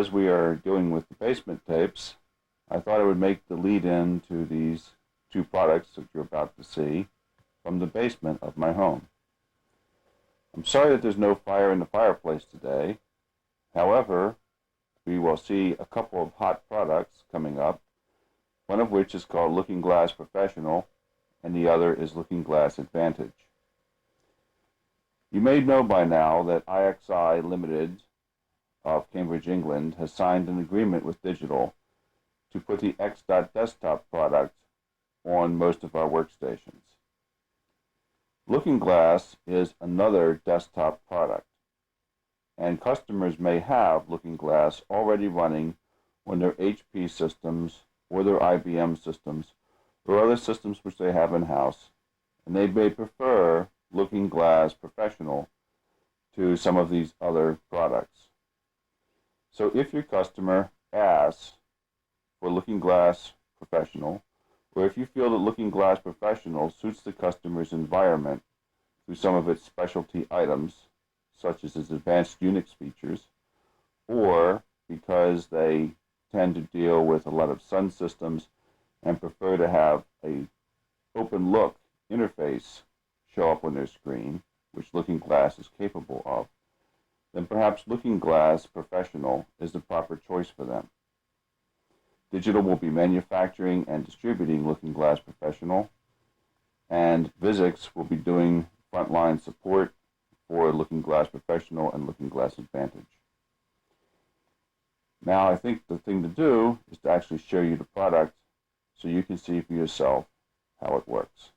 because we are dealing with the basement tapes, I thought I would make the lead-in to these two products that you're about to see from the basement of my home. I'm sorry that there's no fire in the fireplace today. However, we will see a couple of hot products coming up, one of which is called Looking Glass Professional, and the other is Looking Glass Advantage. You may know by now that XIII Limited of Cambridge, England, has signed an agreement with Digital to put the X.desktop product on most of our workstations. Looking Glass is another desktop product, and customers may have Looking Glass already running on their HP systems or their IBM systems or other systems which they have in-house, and they may prefer Looking Glass Professional to some of these other products. So if your customer asks for Looking Glass Professional, or if you feel that Looking Glass Professional suits the customer's environment through some of its specialty items, such as its advanced Unix features, or because they tend to deal with a lot of Sun systems and prefer to have a open look interface show up on their screen, which Looking Glass is capable of, then perhaps Looking Glass Professional is the proper choice for them. Digital will be manufacturing and distributing Looking Glass Professional, and Vuzix will be doing frontline support for Looking Glass Professional and Looking Glass Advantage. Now I think the thing to do is to actually show you the product so you can see for yourself how it works.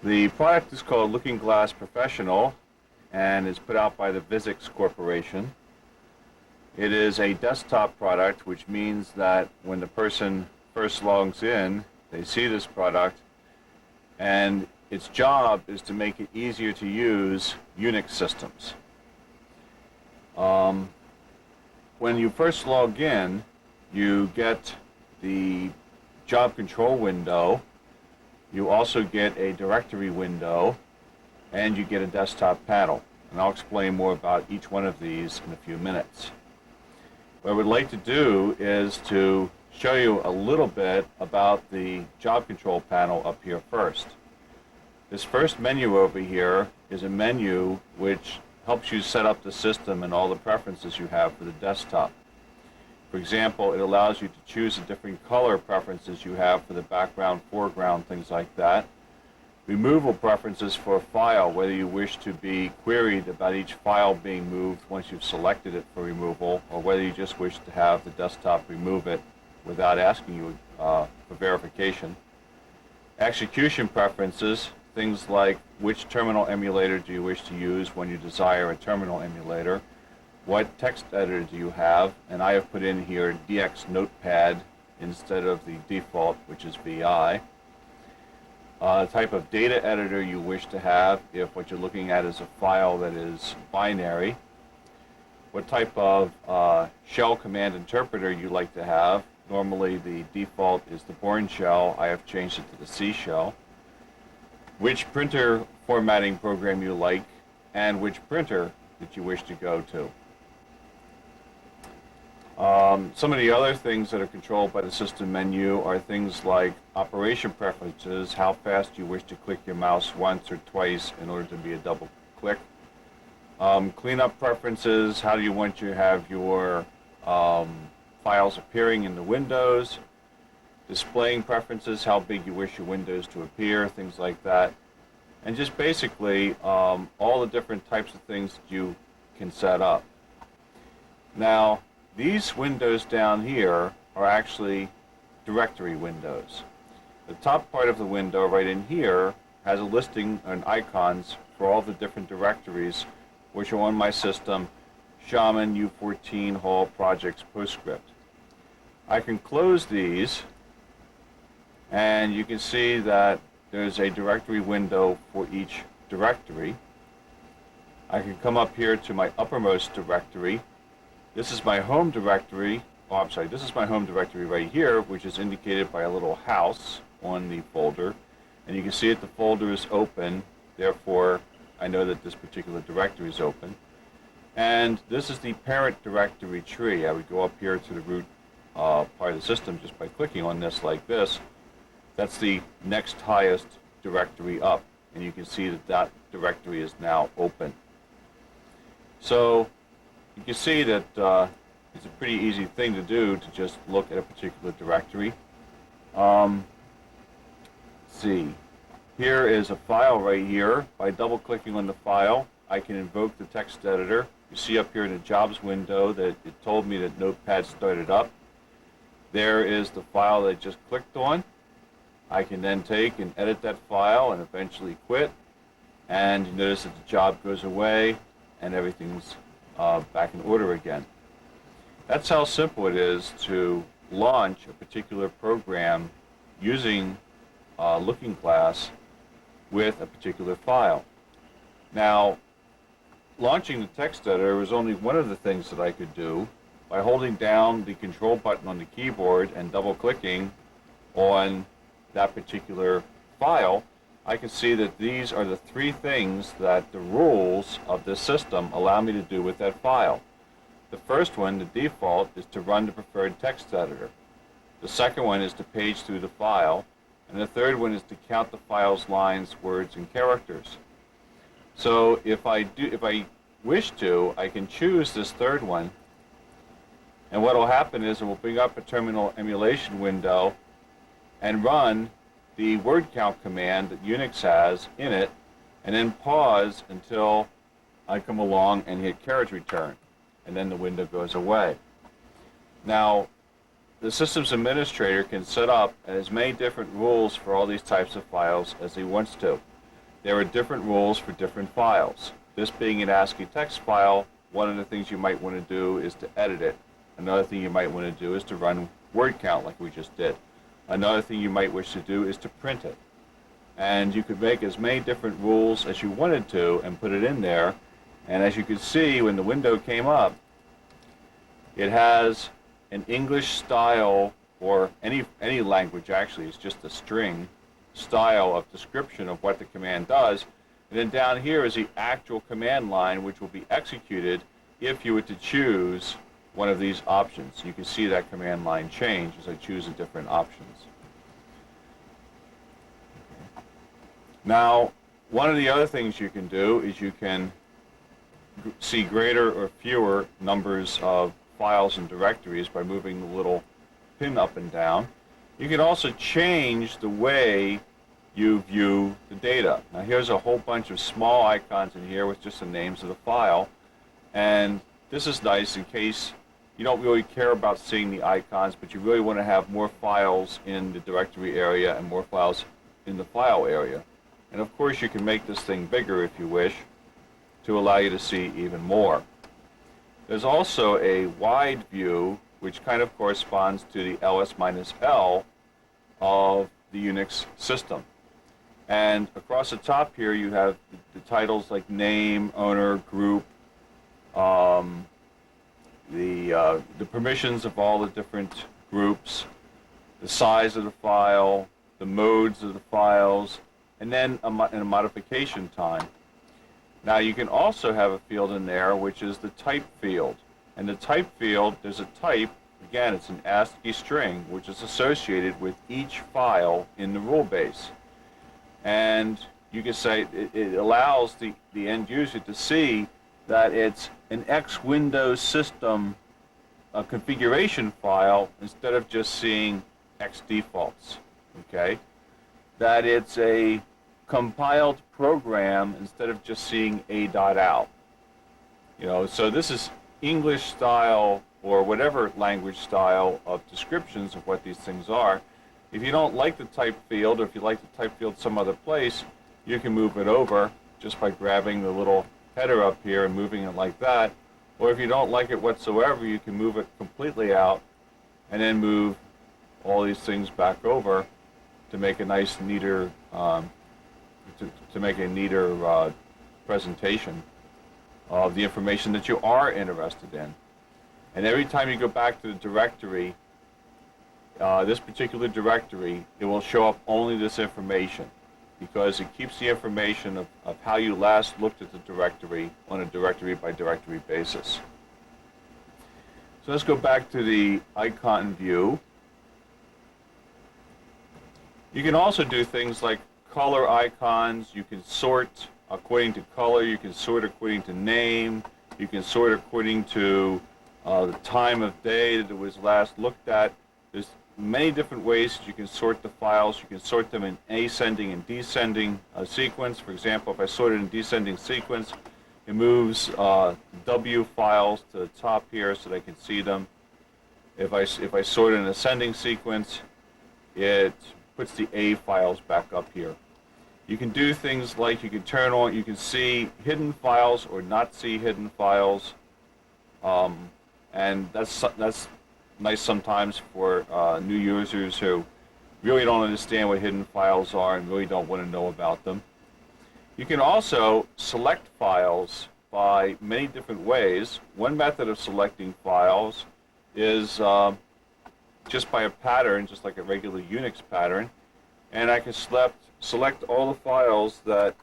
The product is called Looking Glass Professional and is put out by the Vuzix Corporation. It is a desktop product, which means that when the person first logs in, they see this product, and its job is to make it easier to use Unix systems. When you first log in, you get the job control window, you also get a directory window, and you get a desktop panel. And I'll explain more about each one of these in a few minutes. What I would like to do is to show you a little bit about the job control panel up here first. This first menu over here is a menu which helps you set up the system and all the preferences you have for the desktop. For example, it allows you to choose the different color preferences you have for the background, foreground, things like that. Removal preferences for a file, whether you wish to be queried about each file being moved once you've selected it for removal, or whether you just wish to have the desktop remove it without asking you for verification. Execution preferences, things like which terminal emulator do you wish to use when you desire a terminal emulator, what text editor do you have, and I have put in here DX Notepad instead of the default, which is VI. Type of data editor you wish to have if what you're looking at is a file that is binary. What type of shell command interpreter you like to have. Normally the default is the Bourne shell. I have changed it to the C shell. Which printer formatting program you like, and which printer that you wish to go to. Some of the other things that are controlled by the system menu are things like operation preferences, how fast you wish to click your mouse once or twice in order to be a double click. Cleanup preferences, how do you want to have your files appearing in the windows. Displaying preferences, how big you wish your windows to appear, things like that. And just basically all the different types of things that you can set up. Now, these windows down here are actually directory windows. The top part of the window right in here has a listing and icons for all the different directories which are on my system: Shaman, U14, Hall, Projects, Postscript. I can close these, and you can see that there's a directory window for each directory. I can come up here to my uppermost directory. This is my home directory. Oh, I'm sorry, this is my home directory right here, which is indicated by a little house on the folder. And you can see that the folder is open, therefore I know that this particular directory is open. And this is the parent directory tree. I would go up here to the root part of the system just by clicking on this like this. That's the next highest directory up. And you can see that that directory is now open. So you can see that it's a pretty easy thing to do to just look at a particular directory. Let's see. Here is a file right here. By double-clicking on the file, I can invoke the text editor. You see up here in the Jobs window that it told me that Notepad started up. There is the file that I just clicked on. I can then take and edit that file and eventually quit. And you notice that the job goes away and everything's back in order again. That's how simple it is to launch a particular program using Looking Glass with a particular file. Now, launching the text editor was only one of the things that I could do. By holding down the control button on the keyboard and double-clicking on that particular file, I can see that these are the three things that the rules of this system allow me to do with that file. The first one, the default, is to run the preferred text editor. The second one is to page through the file. And the third one is to count the file's lines, words, and characters. So if I wish to, I can choose this third one. And what will happen is it will bring up a terminal emulation window and run the word count command that Unix has in it, and then pause until I come along and hit carriage return. And then the window goes away. Now, the systems administrator can set up as many different rules for all these types of files as he wants to. There are different rules for different files. This being an ASCII text file, one of the things you might want to do is to edit it. Another thing you might want to do is to run word count like we just did. Another thing you might wish to do is to print it. And you could make as many different rules as you wanted to and put it in there. And as you can see, when the window came up, it has an English style, or any language actually, it's just a string style of description of what the command does. And then down here is the actual command line, which will be executed if you were to choose one of these options. You can see that command line change as I choose the different options. Now, one of the other things you can do is you can see greater or fewer numbers of files and directories by moving the little pin up and down. You can also change the way you view the data. Now here's a whole bunch of small icons in here with just the names of the file, and this is nice in case you don't really care about seeing the icons, but you really want to have more files in the directory area and more files in the file area. And of course you can make this thing bigger if you wish to allow you to see even more. There's also a wide view, which kind of corresponds to the ls-l of the Unix system. And across the top here you have the titles like name, owner, group, the permissions of all the different groups, the size of the file, the modes of the files, and then a modification time. Now you can also have a field in there which is the type field. And the type field, there's a type, again it's an ASCII string, which is associated with each file in the rule base. And you can say it allows the end user to see that it's an X Windows system configuration file instead of just seeing X defaults. Okay? That it's a compiled program instead of just seeing a.out. You know, so this is English style or whatever language style of descriptions of what these things are. If you don't like the type field, or if you like the type field some other place, you can move it over just by grabbing the little header up here and moving it like that. Or if you don't like it whatsoever, you can move it completely out and then move all these things back over to make a nice, neater presentation of the information that you are interested in. And every time you go back to the directory, this particular directory, it will show up only this information. because it keeps the information of how you last looked at the directory on a directory by directory basis. So let's go back to the icon view. You can also do things like color icons. You can sort according to color. You can sort according to name. You can sort according to the time of day that it was last looked at. There's many different ways that you can sort the files. You can sort them in ascending and descending sequence. For example, if I sort it in descending sequence, it moves W files to the top here so that I can see them. If I sort it in ascending sequence, it puts the A files back up here. You can do things like you can see hidden files or not see hidden files, and that's nice sometimes for new users who really don't understand what hidden files are and really don't want to know about them. You can also select files by many different ways. One method of selecting files is just by a pattern, just like a regular Unix pattern, and I can select all the files that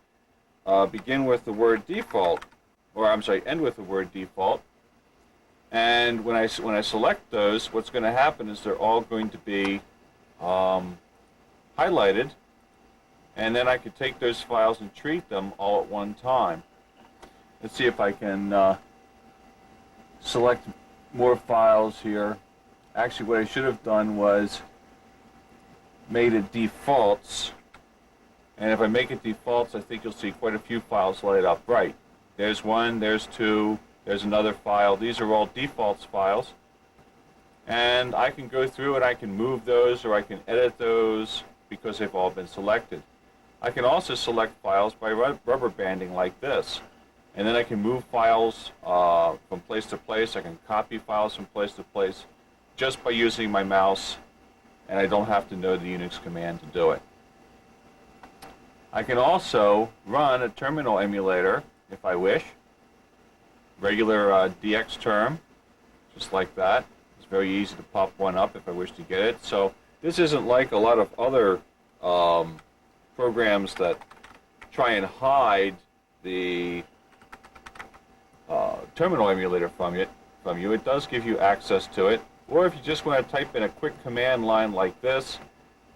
begin with the word default, or I'm sorry, end with the word default. And when I select those, what's going to happen is they're all going to be highlighted, and then I could take those files and treat them all at one time. Let's see if I can select more files here. Actually, what I should have done was made it defaults, and if I make it defaults, I think you'll see quite a few files light up. Right, there's one, there's two, there's another file. These are all defaults files, and I can go through and I can move those or I can edit those because they've all been selected. I can also select files by rubber banding like this, and then I can move files from place to place. I can copy files from place to place just by using my mouse, and I don't have to know the Unix command to do it. I can also run a terminal emulator if I wish. Regular DX term, just like that. It's very easy to pop one up if I wish to get it. So this isn't like a lot of other programs that try and hide the terminal emulator from you. It does give you access to it. Or if you just want to type in a quick command line like this,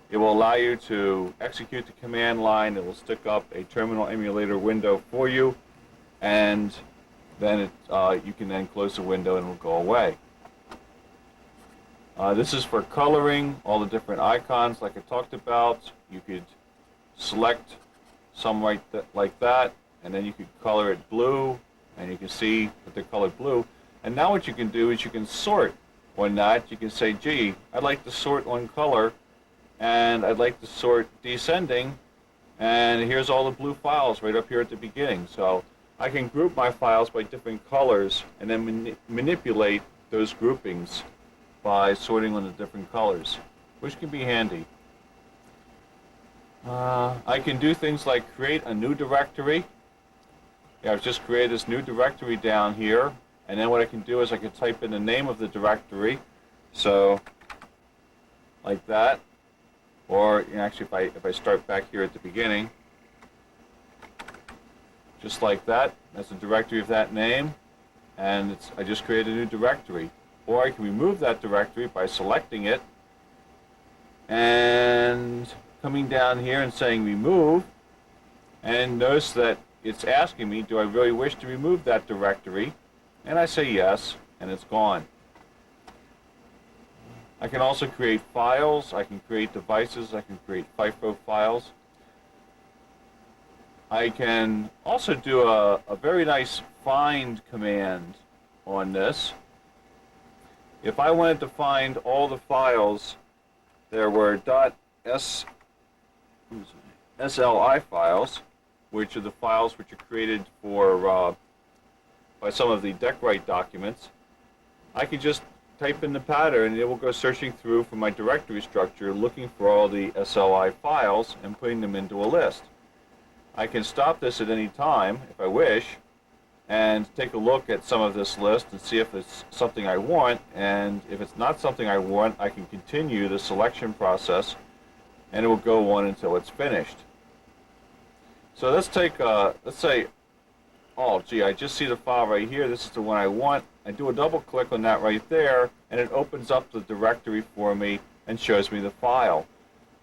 it will allow you to execute the command line. It will stick up a terminal emulator window for you, and then you can then close the window and it will go away. This is for coloring all the different icons like I talked about. You could select some like that, and then you could color it blue, and you can see that they're colored blue. And now what you can do is you can sort on that. You can say, gee, I'd like to sort on color, and I'd like to sort descending, and here's all the blue files right up here at the beginning. So I can group my files by different colors and then manipulate those groupings by sorting on the different colors, which can be handy. I can do things like create a new directory. Yeah, I've just created this new directory down here, and then what I can do is I can type in the name of the directory, so like that. Or actually, if I start back here at the beginning, just like that, that's the directory of that name, and I just created a new directory. Or I can remove that directory by selecting it and coming down here and saying remove, and notice that it's asking me, do I really wish to remove that directory? And I say yes, and it's gone. I can also create files, I can create devices, I can create FIFO files. I can also do a very nice find command on this. If I wanted to find all the files, there were .sli files, which are the files which are created for by some of the DECWrite documents. I can just type in the pattern and it will go searching through for my directory structure, looking for all the SLI files and putting them into a list. I can stop this at any time if I wish and take a look at some of this list and see if it's something I want, and if it's not something I want, I can continue the selection process and it will go on until it's finished. So let's say, oh gee, I just see the file right here. This is the one I want. I do a double click on that right there, and it opens up the directory for me and shows me the file.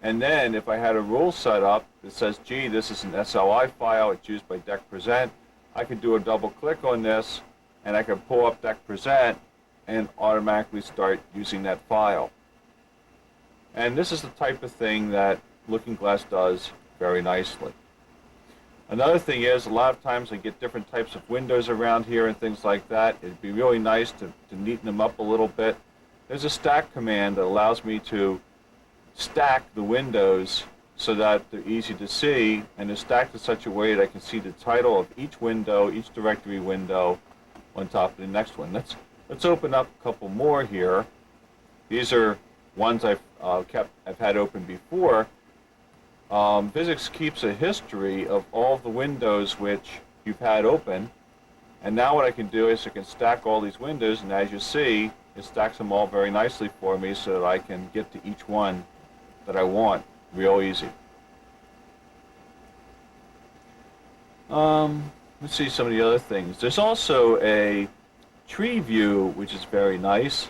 And then if I had a rule set up that says, gee, this is an SLI file, it's used by DEC Present, I could do a double click on this, and I could pull up DEC Present and automatically start using that file. And this is the type of thing that Looking Glass does very nicely. Another thing is, a lot of times I get different types of windows around here and things like that. It'd be really nice to neaten them up a little bit. There's a stack command that allows me to stack the windows so that they're easy to see, and they're stacked in such a way that I can see the title of each window, each directory window, on top of the next one. Let's open up a couple more here. These are ones I've had open before. Physics keeps a history of all the windows which you've had open, and now what I can do is I can stack all these windows, and as you see, it stacks them all very nicely for me so that I can get to each one that I want real easy. Let's see some of the other things. There's also a tree view which is very nice.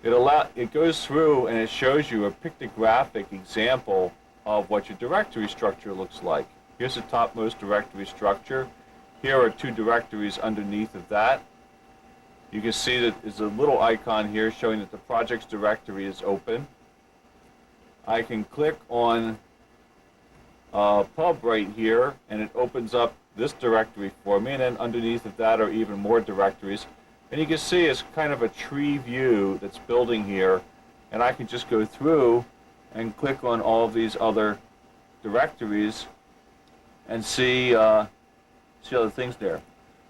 It goes through and it shows you a pictographic example of what your directory structure looks like. Here's the topmost directory structure. Here are two directories underneath of that. You can see that there's a little icon here showing that the projects directory is open. I can click on pub right here, and it opens up this directory for me, and then underneath of that are even more directories. And you can see it's kind of a tree view that's building here, and I can just go through and click on all of these other directories and see other things there.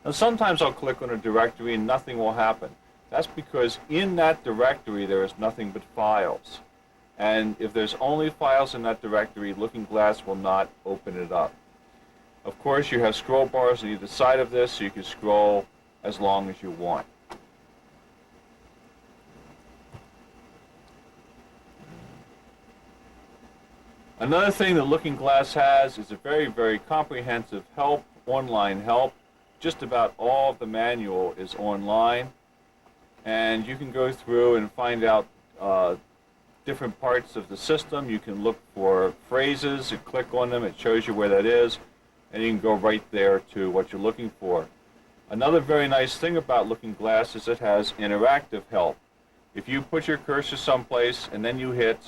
Now sometimes I'll click on a directory and nothing will happen. That's because in that directory there is nothing but files. And if there's only files in that directory, Looking Glass will not open it up. Of course, you have scroll bars on either side of this, so you can scroll as long as you want. Another thing that Looking Glass has is a very, very comprehensive help, online help. Just about all of the manual is online, and you can go through and find out different parts of the system. You can look for phrases, you click on them, it shows you where that is, and you can go right there to what you're looking for. Another very nice thing about Looking Glass is it has interactive help. If you put your cursor someplace and then you hit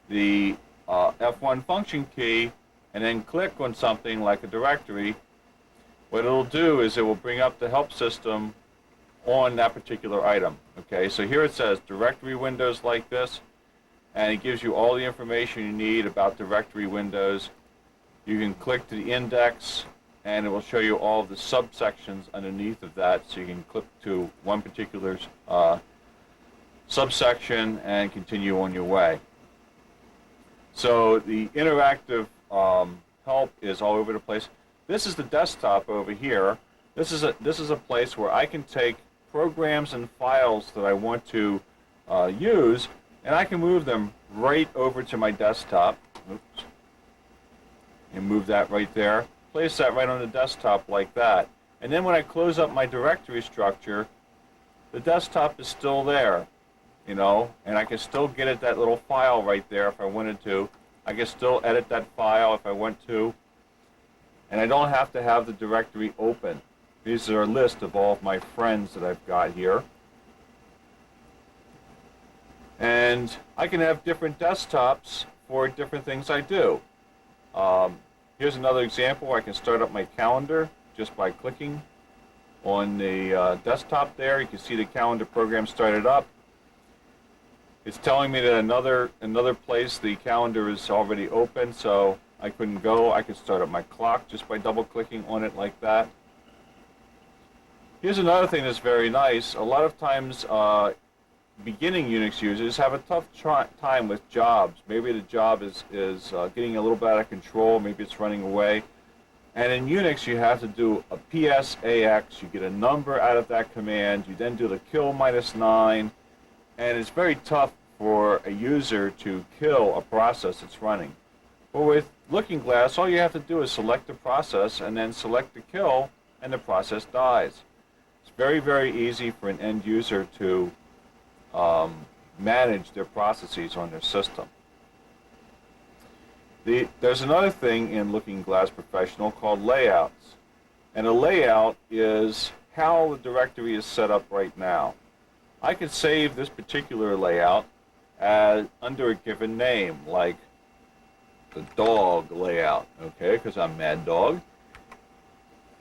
the F1 function key and then click on something like a directory, what it'll do is it will bring up the help system on that particular item. Okay, so here it says directory windows like this, and it gives you all the information you need about directory windows. You can click to the index, and it will show you all of the subsections underneath of that, so you can click to one particular subsection and continue on your way. So the interactive help is all over the place. This is the desktop over here. This is a place where I can take programs and files that I want to use, and I can move them right over to my desktop. Oops. And move that right there. Place that right on the desktop like that. And then when I close up my directory structure, the desktop is still there, you know, and I can still get at that little file right there if I wanted to. I can still edit that file if I want to. And I don't have to have the directory open. These are a list of all of my friends that I've got here. And I can have different desktops for different things I do. Here's another example where I can start up my calendar just by clicking on the desktop there. You can see the calendar program started up. It's telling me that another place the calendar is already open, so I couldn't go. I could start up my clock just by double-clicking on it like that. Here's another thing that's very nice. A lot of times beginning Unix users have a tough time with jobs. Maybe the job is getting a little bit out of control. Maybe it's running away. And in Unix, you have to do a PSAX. You get a number out of that command. You then do the kill -9. And it's very tough for a user to kill a process that's running. But with Looking Glass, all you have to do is select the process and then select the kill, and the process dies. It's very, very easy for an end user to manage their processes on their system. There's another thing in Looking Glass Professional called layouts. And a layout is how the directory is set up right now. I could save this particular layout as under a given name, like the dog layout, okay, because I'm maddog.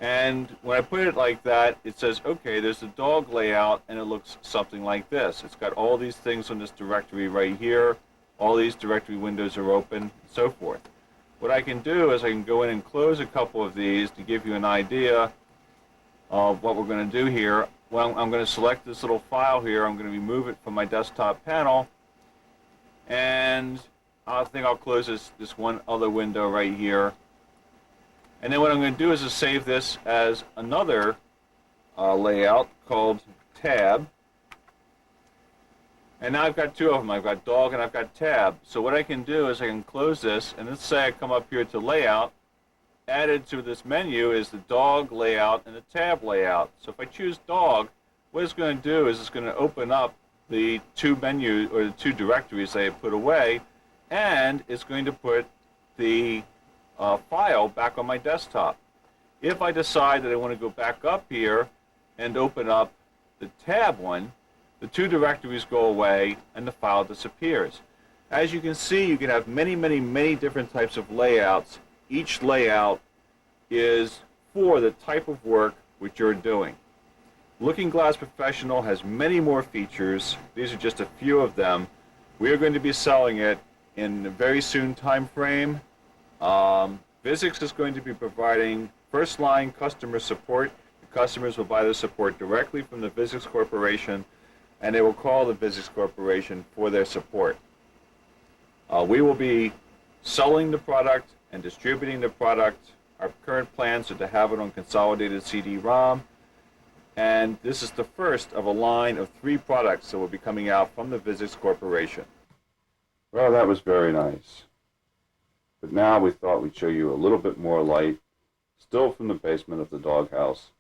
And when I put it like that, it says, okay, there's the dog layout, and it looks something like this. It's got all these things on this directory right here. All these directory windows are open, and so forth. What I can do is I can go in and close a couple of these to give you an idea of what we're going to do here. Well, I'm going to select this little file here. I'm going to remove it from my desktop panel, and I think I'll close this one other window right here. And then what I'm going to do is just save this as another layout called tab. And now I've got two of them. I've got dog and I've got tab. So what I can do is I can close this, and let's say I come up here to layout. Added to this menu is the dog layout and the tab layout. So if I choose dog, what it's going to do is it's going to open up the two menus or the two directories I have put away, and it's going to put the file back on my desktop. If I decide that I want to go back up here and open up the tab one, the two directories go away and the file disappears. As you can see, you can have many, many, many different types of layouts. Each layout is for the type of work which you're doing. Looking Glass Professional has many more features. These are just a few of them. We are going to be selling it in a very soon time frame. Vuzix is going to be providing first-line customer support. The customers will buy the support directly from the Vuzix Corporation, and they will call the Vuzix Corporation for their support. We will be selling the product and distributing the product. Our current plans are to have it on consolidated CD-ROM, and this is the first of a line of 3 products that will be coming out from the Vuzix Corporation. Well, that was very nice. But now we thought we'd show you a little bit more light, still from the basement of the doghouse,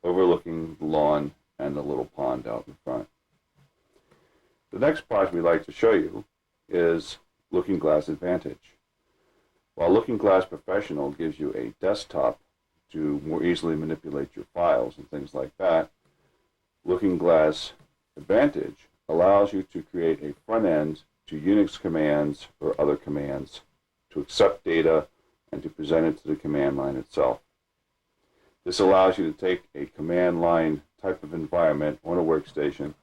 overlooking the lawn and the little pond out in front. The next product we'd like to show you is Looking Glass Advantage. While Looking Glass Professional gives you a desktop to more easily manipulate your files and things like that, Looking Glass Advantage allows you to create a front end to Unix commands or other commands, to accept data and to present it to the command line itself. This allows you to take a command line type of environment on a workstation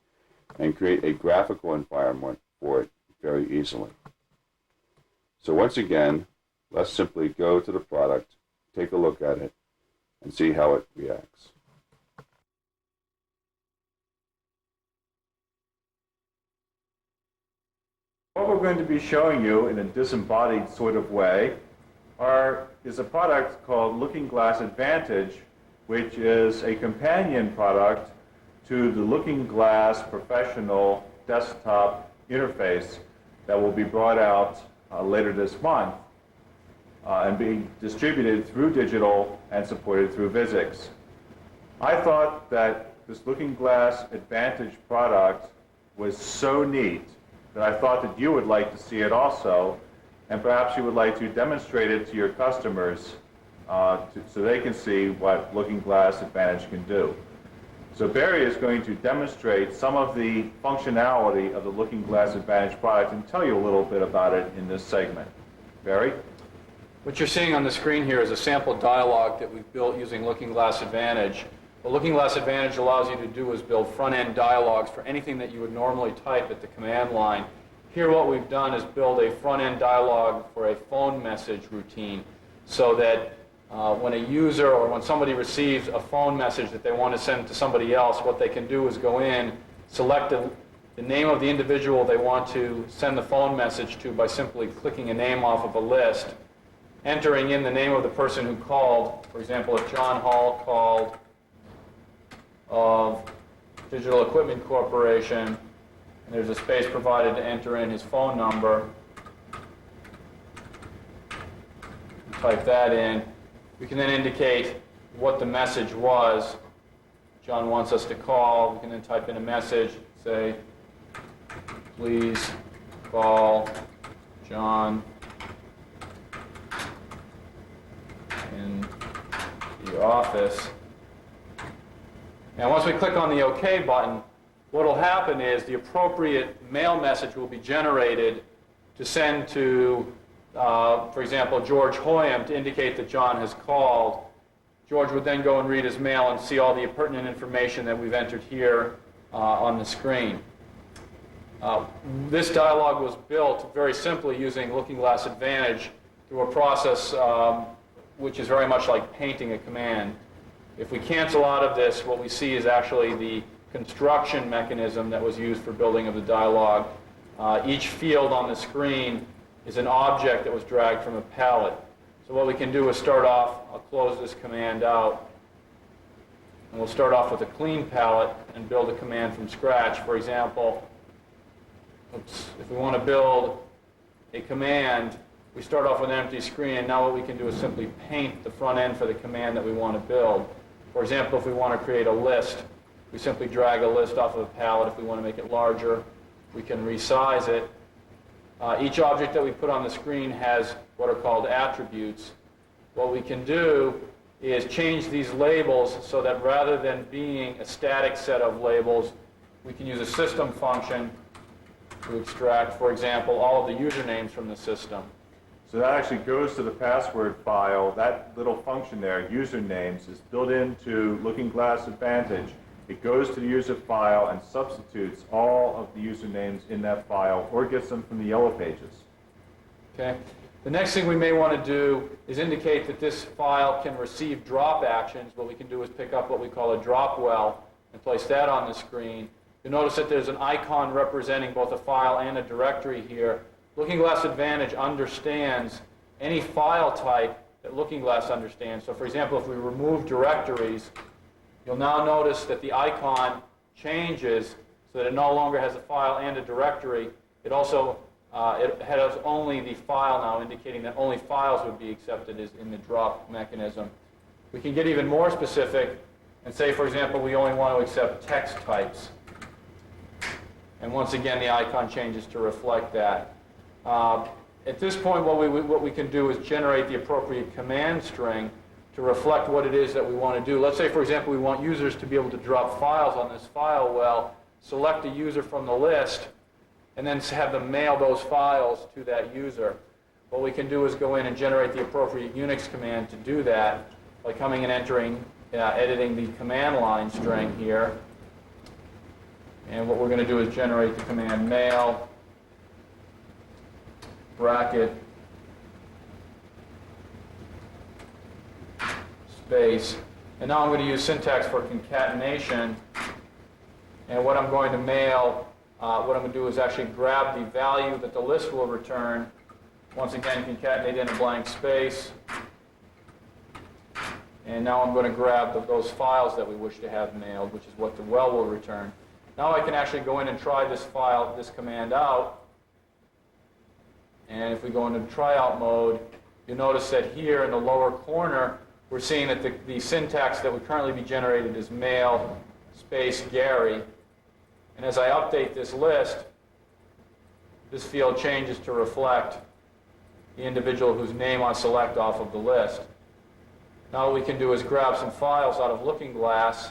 and create a graphical environment for it very easily. So once again, let's simply go to the product, take a look at it, and see how it reacts. What we're going to be showing you in a disembodied sort of way is a product called Looking Glass Advantage, which is a companion product to the Looking Glass Professional desktop interface that will be brought out later this month and being distributed through digital and supported through Vuzix. I thought that this Looking Glass Advantage product was so neat that I thought that you would like to see it also, and perhaps you would like to demonstrate it to your customers so they can see what Looking Glass Advantage can do. So Barry is going to demonstrate some of the functionality of the Looking Glass Advantage product and tell you a little bit about it in this segment. Barry? What you're seeing on the screen here is a sample dialog that we've built using Looking Glass Advantage. What Looking Glass Advantage allows you to do is build front-end dialogues for anything that you would normally type at the command line. Here what we've done is build a front-end dialog for a phone message routine so that when a user or when somebody receives a phone message that they want to send to somebody else, what they can do is go in, select the name of the individual they want to send the phone message to by simply clicking a name off of a list, entering in the name of the person who called. For example, if John Hall called of Digital Equipment Corporation, and there's a space provided to enter in his phone number. type that in. We can then indicate what the message was. John wants us to call. We can then type in a message, say, please call John in the office. And once we click on the OK button, what will happen is the appropriate mail message will be generated to send to, for example, George Hoyam to indicate that John has called. George would then go and read his mail and see all the pertinent information that we've entered here on the screen. This dialog was built very simply using Looking Glass Advantage through a process which is very much like painting a command. If we cancel out of this, what we see is actually the construction mechanism that was used for building of the dialog. Each field on the screen is an object that was dragged from a palette. So what we can do is start off, I'll close this command out, and we'll start off with a clean palette and build a command from scratch. For example, if we want to build a command, we start off with an empty screen, and now what we can do is simply paint the front end for the command that we want to build. For example, if we want to create a list, we simply drag a list off of a palette. If we want to make it larger, we can resize it. Each object that we put on the screen has what are called attributes. What we can do is change these labels so that rather than being a static set of labels, we can use a system function to extract, for example, all of the usernames from the system. So that actually goes to the password file. That little function there, usernames, is built into Looking Glass Advantage. It goes to the user file and substitutes all of the usernames in that file or gets them from the yellow pages. Okay. The next thing we may want to do is indicate that this file can receive drop actions. What we can do is pick up what we call a drop well and place that on the screen. You'll notice that there's an icon representing both a file and a directory here. Looking Glass Advantage understands any file type that Looking Glass understands. So for example, if we remove directories, you'll now notice that the icon changes so that it no longer has a file and a directory. It also it has only the file now, indicating that only files would be accepted as in the drop mechanism. We can get even more specific and say, for example, we only want to accept text types. And once again, the icon changes to reflect that. At this point, what we can do is generate the appropriate command string to reflect what it is that we want to do. Let's say, for example, we want users to be able to drop files on this file well, select a user from the list, and then have them mail those files to that user. What we can do is go in and generate the appropriate Unix command to do that by coming and entering, editing the command line string here. And what we're going to do is generate the command mail, bracket, space. And now I'm going to use syntax for concatenation. And what I'm going to mail, what I'm going to do is actually grab the value that the list will return. Once again, concatenate in a blank space. And now I'm going to grab those files that we wish to have mailed, which is what the well will return. Now I can actually go in and try this file, this command out. And if we go into tryout mode, you'll notice that here in the lower corner, we're seeing that the syntax that would currently be generated is mail space Gary. And as I update this list, this field changes to reflect the individual whose name I select off of the list. Now what we can do is grab some files out of Looking Glass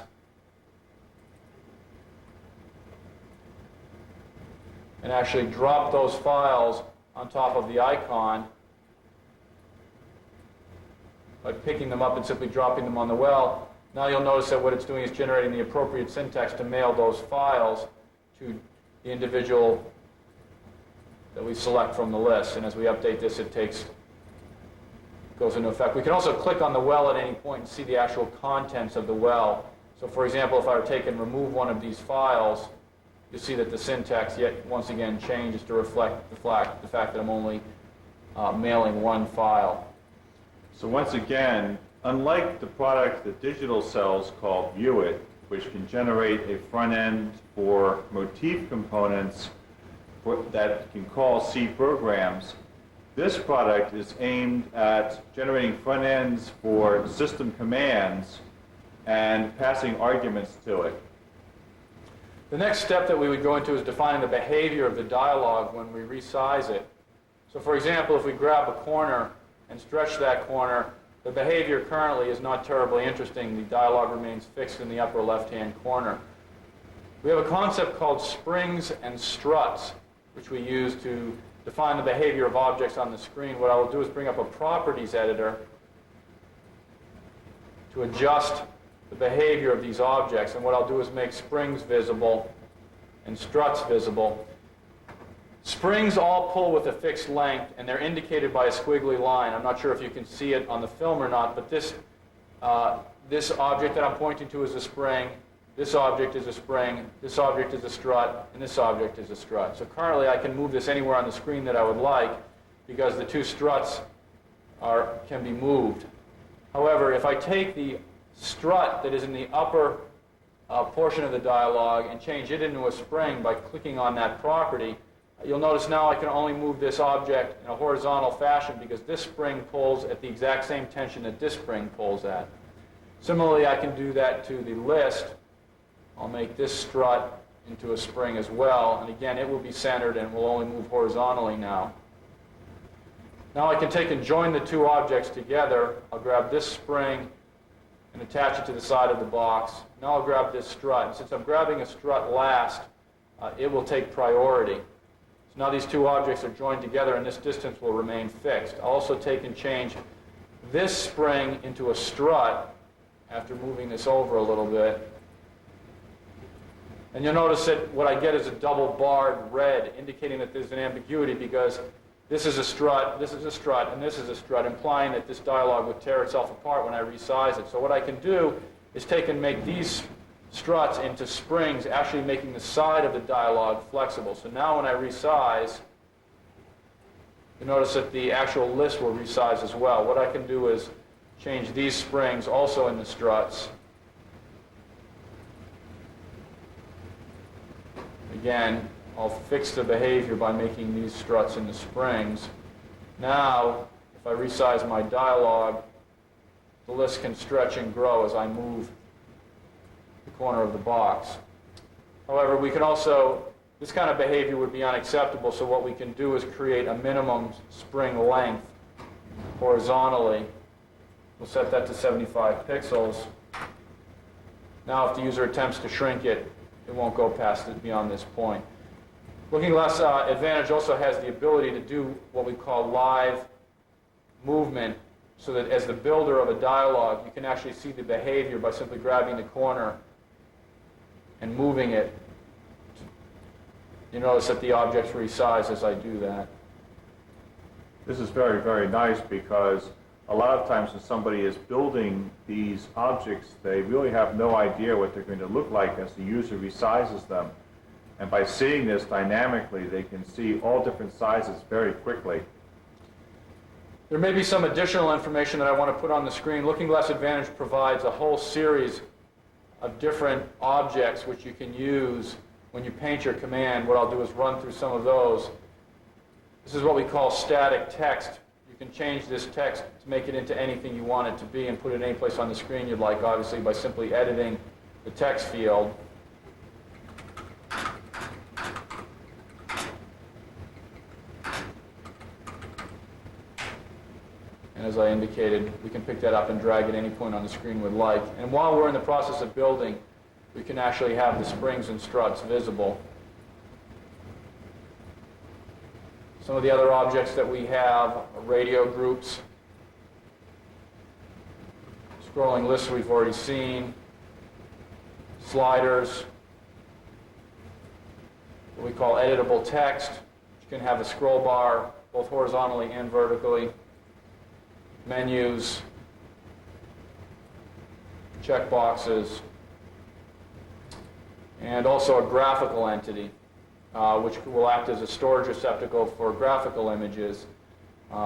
and actually drop those files on top of the icon by picking them up and simply dropping them on the well. Now you'll notice that what it's doing is generating the appropriate syntax to mail those files to the individual that we select from the list. And as we update this, it goes into effect. We can also click on the well at any point and see the actual contents of the well. So for example, if I were to take and remove one of these files, you'll see that the syntax yet once again changes to reflect the fact that I'm only mailing one file. So once again, unlike the product that Digital sells called View It, which can generate a front end for motif components that can call C programs, This product is aimed at generating front ends for system commands and passing arguments to it. The next step that we would go into is defining the behavior of the dialog when we resize it. So for example, if we grab a corner and stretch that corner, the behavior currently is not terribly interesting. The dialog remains fixed in the upper left-hand corner. We have a concept called springs and struts, which we use to define the behavior of objects on the screen. What I will do is bring up a properties editor to adjust the behavior of these objects. And what I'll do is make springs visible and struts visible. Springs all pull with a fixed length, and they're indicated by a squiggly line. I'm not sure if you can see it on the film or not, but this object that I'm pointing to is a spring. This object is a spring, this object is a strut, and this object is a strut. So currently I can move this anywhere on the screen that I would like because the two struts can be moved. However, if I take the strut that is in the upper portion of the dialog and change it into a spring by clicking on that property, you'll notice now I can only move this object in a horizontal fashion because this spring pulls at the exact same tension that this spring pulls at. Similarly, I can do that to the list. I'll make this strut into a spring as well, and again it will be centered and will only move horizontally now. Now I can take and join the two objects together. I'll grab this spring and attach it to the side of the box. Now I'll grab this strut, and since I'm grabbing a strut last, it will take priority. So now these two objects are joined together and this distance will remain fixed. I'll also take and change this spring into a strut after moving this over a little bit. And you'll notice that what I get is a double barred red, indicating that there's an ambiguity because this is a strut, and this is a strut, implying that this dialog would tear itself apart when I resize it. So what I can do is take and make these struts into springs, actually making the side of the dialog flexible. So now when I resize, you notice that the actual list will resize as well. What I can do is change these springs also in the struts. Again, I'll fix the behavior by making these struts into springs. Now, if I resize my dialog, the list can stretch and grow as I move the corner of the box. However, we can also, this kind of behavior would be unacceptable, so what we can do is create a minimum spring length horizontally. We'll set that to 75 pixels. Now, if the user attempts to shrink it, it won't go past it beyond this point. Looking Glass Advantage also has the ability to do what we call live movement, so that as the builder of a dialog, you can actually see the behavior by simply grabbing the corner and moving it. You notice that the objects resize as I do that. This is very, very nice because a lot of times when somebody is building these objects, they really have no idea what they're going to look like as the user resizes them. And by seeing this dynamically, they can see all different sizes very quickly. There may be some additional information that I want to put on the screen. Looking Glass Advantage provides a whole series of different objects which you can use when you paint your command. What I'll do is run through some of those. This is what we call static text. You can change this text to make it into anything you want it to be and put it any place on the screen you'd like, obviously, by simply editing the text field. And as I indicated, we can pick that up and drag at any point on the screen we'd like. And while we're in the process of building, we can actually have the springs and struts visible. Some of the other objects that we have are radio groups, scrolling lists we've already seen, sliders, what we call editable text, which can have a scroll bar both horizontally and vertically, menus, checkboxes, and also a graphical entity, which will act as a storage receptacle for graphical images,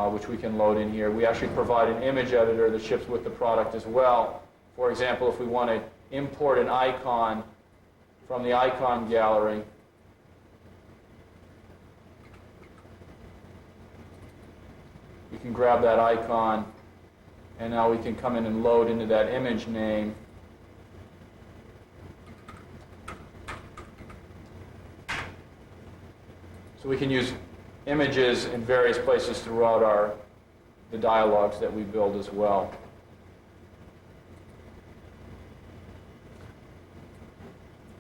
which we can load in here. We actually provide an image editor that ships with the product as well. For example, if we want to import an icon from the icon gallery, can grab that icon, and now we can come in and load into that image name. So we can use images in various places throughout the dialogues that we build as well.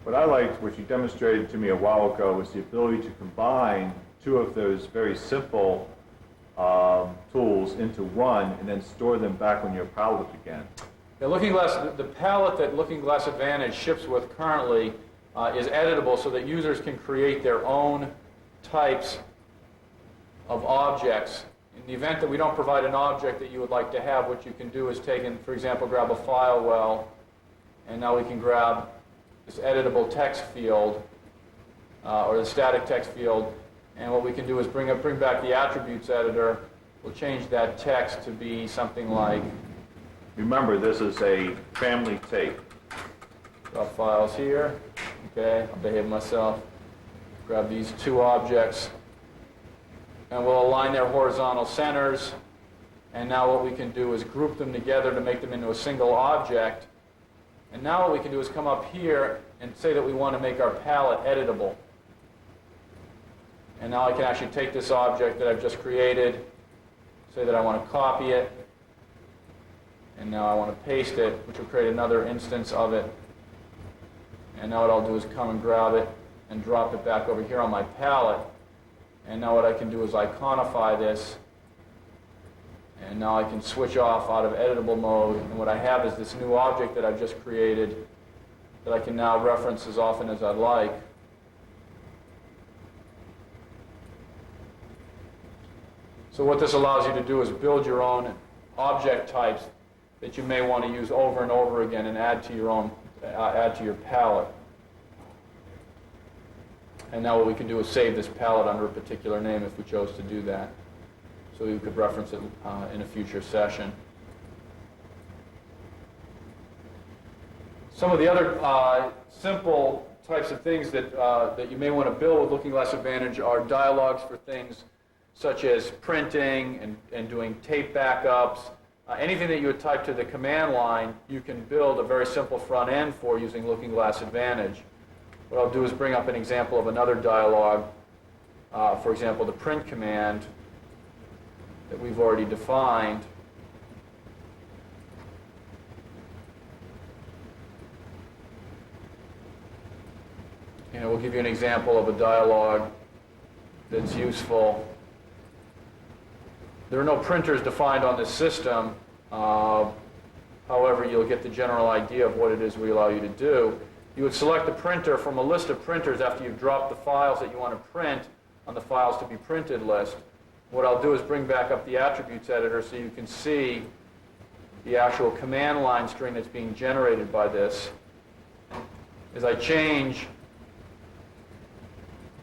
What I liked, which you demonstrated to me a while ago, was the ability to combine two of those very simple tools into one and then store them back on your palette again. Now, the palette that Looking Glass Advantage ships with currently is editable so that users can create their own types of objects. In the event that we don't provide an object that you would like to have, what you can do is take and, for example, grab a file well, and now we can grab this editable text field, or the static text field, and what we can do is bring back the attributes editor. We'll change that text to be something like, Remember, this is a family tape. drop files here, okay, I'll behave myself, grab these two objects, and we'll align their horizontal centers, and now what we can do is group them together to make them into a single object. And now what we can do is come up here and say that we want to make our palette editable. And now I can actually take this object that I've just created, say that I want to copy it, and now I want to paste it, which will create another instance of it. And now what I'll do is come and grab it and drop it back over here on my palette. And now what I can do is iconify this, and now I can switch off out of editable mode, and what I have is this new object that I've just created that I can now reference as often as I'd like. So what this allows you to do is build your own object types that you may want to use over and over again and add to your palette. And now what we can do is save this palette under a particular name if we chose to do that. So we could reference it in a future session. Some of the other simple types of things that you may want to build with Looking Glass Advantage are dialogues for things such as printing and doing tape backups. Anything that you would type to the command line, you can build a very simple front end for using Looking Glass Advantage. What I'll do is bring up an example of another dialogue, for example, the print command that we've already defined. And we'll give you an example of a dialogue that's useful. There are no printers defined on this system. However, you'll get the general idea of what it is we allow you to do. You would select the printer from a list of printers after you've dropped the files that you want to print on the files to be printed list. What I'll do is bring back up the attributes editor so you can see the actual command line string that's being generated by this. As I change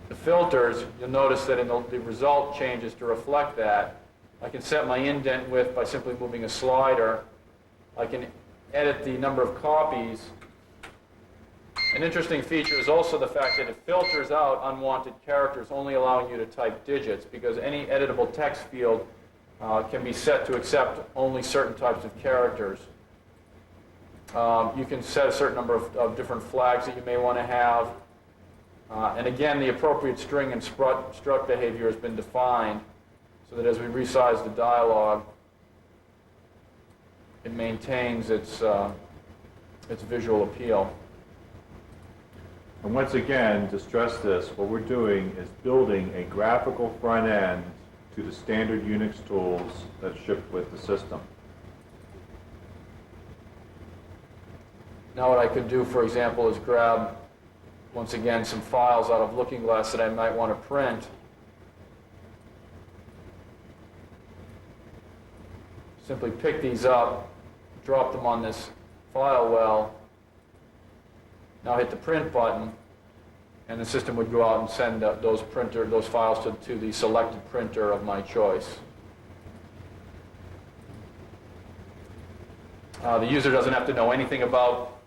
the filters, you'll notice that the result changes to reflect that. I can set my indent width by simply moving a slider. I can edit the number of copies. An interesting feature is also the fact that it filters out unwanted characters, only allowing you to type digits, because any editable text field can be set to accept only certain types of characters. You can set a certain number of different flags that you may want to have. And again, the appropriate string and struct behavior has been defined so that as we resize the dialog, it maintains its visual appeal. And once again, to stress this, what we're doing is building a graphical front end to the standard Unix tools that ship with the system. Now what I could do, for example, is grab, once again, some files out of Looking Glass that I might want to print. Simply pick these up, drop them on this file well. Now hit the print button, and the system would go out and send those files to the selected printer of my choice. The user doesn't have to know anything about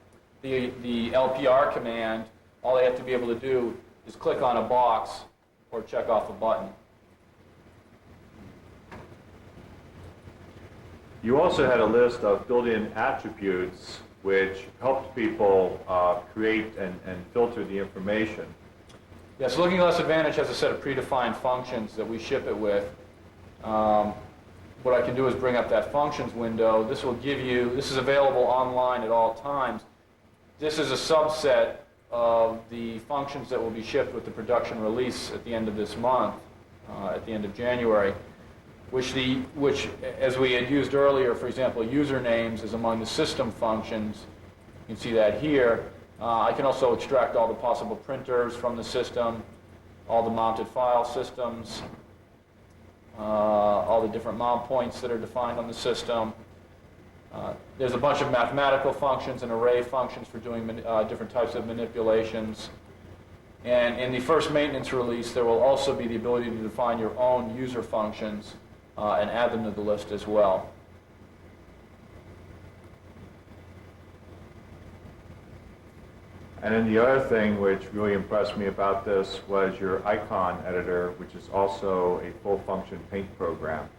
the LPR command. All they have to be able to do is click on a box or check off a button. You also had a list of built-in attributes which helped people create and filter the information. Yes, Looking Glass Advantage has a set of predefined functions that we ship it with. What I can do is bring up that functions window. This will give you, this is available online at all times. This is a subset of the functions that will be shipped with the production release at the end of this month, at the end of January, which as we had used earlier, for example, usernames is among the system functions. You can see that here. I can also extract all the possible printers from the system, all the mounted file systems, all the different mount points that are defined on the system. There's a bunch of mathematical functions and array functions for doing different types of manipulations. And in the first maintenance release, there will also be the ability to define your own user functions and add them to the list as well. And then the other thing which really impressed me about this was your icon editor, which is also a full-function paint program.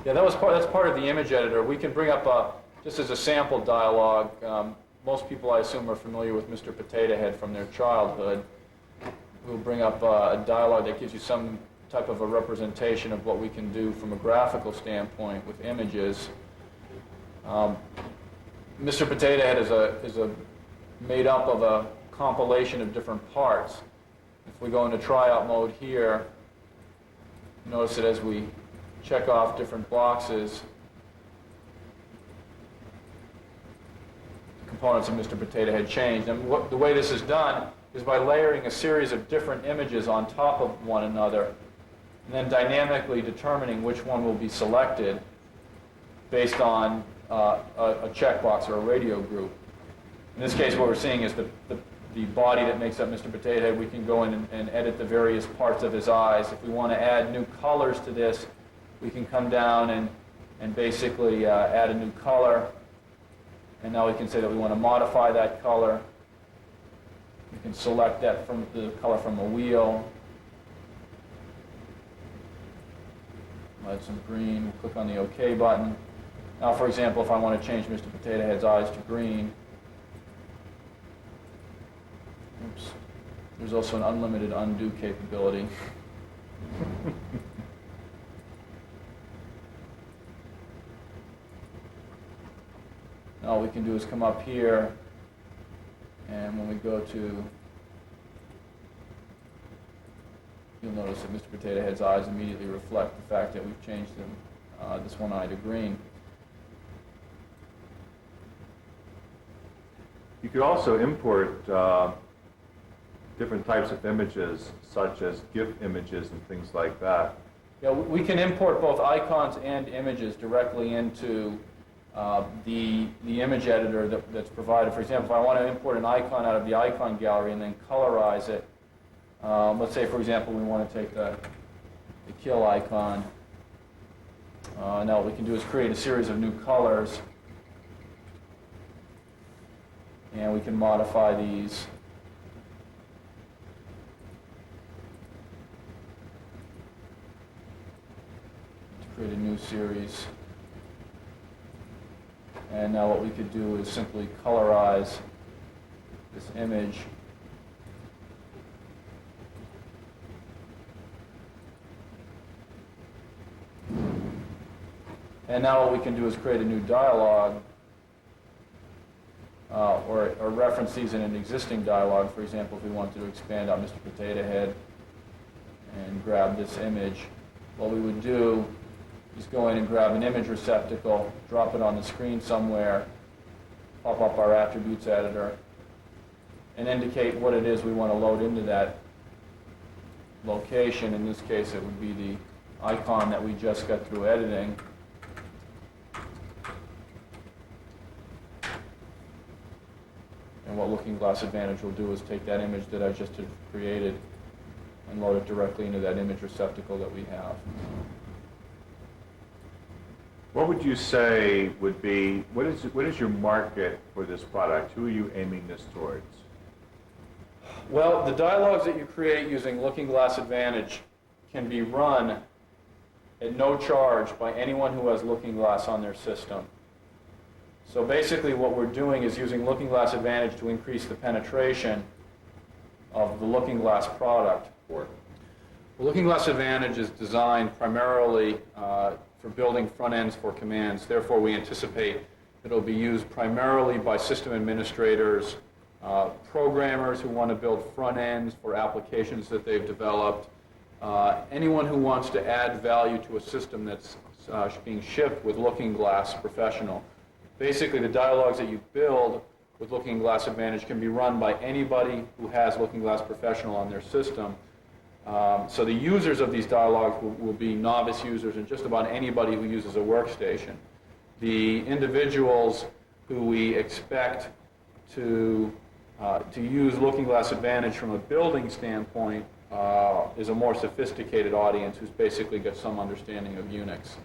Yeah, that's part of the image editor. We can bring up, just as a sample dialogue, most people I assume are familiar with Mr. Potato Head from their childhood. We'll bring up a dialogue that gives you some type of a representation of what we can do from a graphical standpoint with images. Mr. Potato Head is made up of a compilation of different parts. If we go into tryout mode here, notice that as we check off different boxes, the components of Mr. Potato Head changed. And the way this is done is by layering a series of different images on top of one another, and then dynamically determining which one will be selected based on a checkbox or a radio group. In this case, what we're seeing is the body that makes up Mr. Potato Head. We can go in and edit the various parts of his eyes. If we want to add new colors to this, we can come down and basically add a new color. And now we can say that we want to modify that color. We can select that from the color from a wheel. Add some green. We'll click on the OK button. Now, for example, if I want to change Mr. Potato Head's eyes to green, oops. There's also an unlimited undo capability. Now all we can do is come up here, and when we go to, you'll notice that Mr. Potato Head's eyes immediately reflect the fact that we've changed them, this one eye to green. You could also import different types of images, such as GIF images and things like that. Yeah, we can import both icons and images directly into the image editor that's provided. For example, if I want to import an icon out of the icon gallery and then colorize it, let's say, for example, we want to take the kill icon. Now what we can do is create a series of new colors, and we can modify these. To create a new series. And now what we could do is simply colorize this image. And now what we can do is create a new dialogue or reference these in an existing dialogue. For example, if we wanted to expand out Mr. Potato Head and grab this image, what we would do is go in and grab an image receptacle, drop it on the screen somewhere, pop up our attributes editor, and indicate what it is we want to load into that location. In this case, it would be the icon that we just got through editing. And what Looking Glass Advantage will do is take that image that I just had created and load it directly into that image receptacle that we have. What would you say would be, what is your market for this product? Who are you aiming this towards? Well, the dialogues that you create using Looking Glass Advantage can be run at no charge by anyone who has Looking Glass on their system. So basically what we're doing is using Looking Glass Advantage to increase the penetration of the Looking Glass product. Well, Looking Glass Advantage is designed primarily for building front ends for commands. Therefore, we anticipate that it'll be used primarily by system administrators, programmers who want to build front ends for applications that they've developed, anyone who wants to add value to a system that's being shipped with Looking Glass Professional. Basically, the dialogues that you build with Looking Glass Advantage can be run by anybody who has Looking Glass Professional on their system. So the users of these dialogues will be novice users and just about anybody who uses a workstation. The individuals who we expect to use Looking Glass Advantage from a building standpoint is a more sophisticated audience who's basically got some understanding of Unix.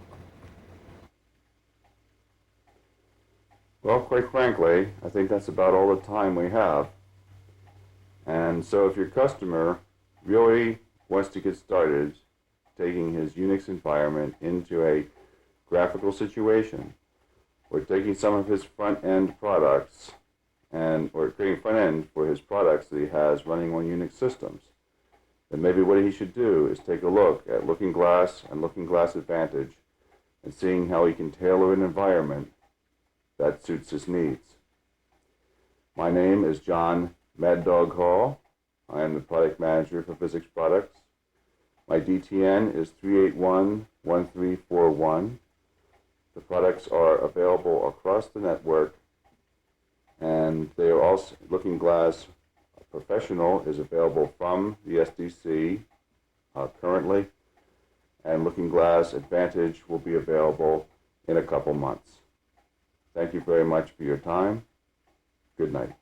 Well, quite frankly, I think that's about all the time we have. And so if your customer really wants to get started taking his Unix environment into a graphical situation, or taking some of his front-end products, or creating front-end for his products that he has running on Unix systems, then maybe what he should do is take a look at Looking Glass and Looking Glass Advantage and seeing how he can tailor an environment that suits his needs. My name is John Maddog Hall. I am the product manager for Physics Products. My DTN is 381-1341. The products are available across the network, and they are also, Looking Glass Professional is available from the SDC currently, and Looking Glass Advantage will be available in a couple months. Thank you very much for your time. Good night.